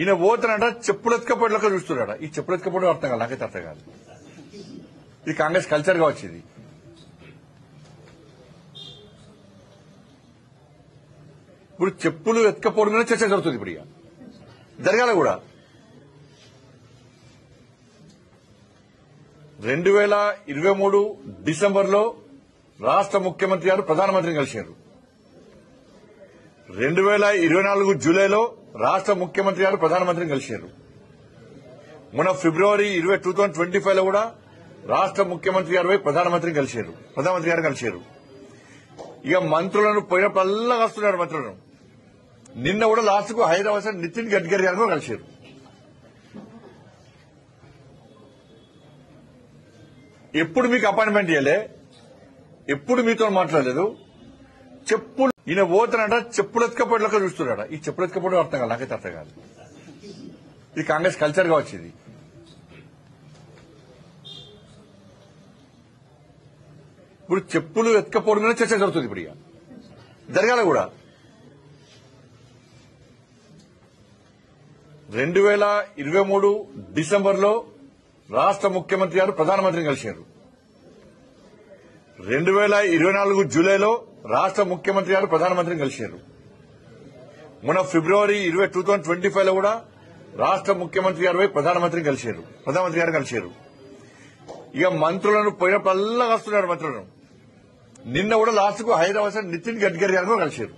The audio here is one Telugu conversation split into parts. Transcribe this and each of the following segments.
ఈయన పోతానంట చెప్పులెత్తుకపోయేలాగా చూస్తున్నాడ. ఈ చెప్పులెత్తుకపోవడం అర్థం కాదు, నాకైతే అర్థం కాదు. ఇది కాంగ్రెస్ కల్చర్ గా వచ్చింది. ఇప్పుడు చెప్పులు ఎత్తుకపోవడం మీద చర్చ జరుగుతుంది. ఇప్పుడు ఇక జరగాల కూడా 2023 డిసెంబర్లో రాష్ట్ర ముఖ్యమంత్రి గారు ప్రధానమంత్రిని కలిశారు. 2024 జూలైలో రాష్ట్ర ముఖ్యమంత్రి గారు ప్రధానమంత్రిని కలిశారు. మొన్న ఫిబ్రవరి 2025లో కూడా రాష్ట్ర ముఖ్యమంత్రి గారు ప్రధానమంత్రి గారు కలిశారు. ఇక మంత్రులను పోయినప్పుడల్లా వస్తున్నారు మంత్రులను. నిన్న కూడా లాస్ట్ కు హైదరాబాద్ నితిన్ గడ్కరీ గారు కూడా కలిశారు. ఎప్పుడు మీకు అపాయింట్మెంట్ ఇవ్వలే, ఎప్పుడు మీతో మాట్లాడలేదు. చెప్పులు ఈయన పోతానంట చెప్పులెత్తుకపోయేలాగా చూస్తున్నాడ. ఈ చెప్పులెత్తుకపోవడం అర్థం కాదు, నాకైతే అర్థం కాదు. ఇది కాంగ్రెస్ కల్చర్ గా వచ్చింది. ఇప్పుడు చెప్పులు ఎత్తుకపోవడం మీద చర్చ జరుగుతుంది. ఇప్పుడు ఇక జరగాల కూడా 2023 డిసెంబర్లో రాష్ట్ర ముఖ్యమంత్రి గారు ప్రధానమంత్రిని కలిశారు. 2024 జూలైలో రాష్ట్ర ముఖ్యమంత్రి గారు ప్రధానమంత్రిని కలిశారు. మొన్న ఫిబ్రవరి 2025లో కూడా రాష్ట్ర ముఖ్యమంత్రి గారు ప్రధానమంత్రి గారు కలిశారు. ఇక మంత్రులను పోయినప్పుడల్లా వస్తున్నారు మంత్రులను. నిన్న కూడా లాస్ట్ కు హైదరాబాద్ నితిన్ గడ్కరీ గారు కూడా కలిశారు.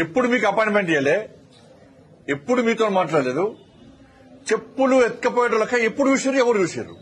ఎప్పుడు మీకు అపాయింట్మెంట్ ఇవ్వలే, ఎప్పుడు మీతో మాట్లాడలేదు. చెప్పులు ఎత్తుకపోయేటోళ్ళక ఎప్పుడు చూసారు, ఎవరు చూసారు.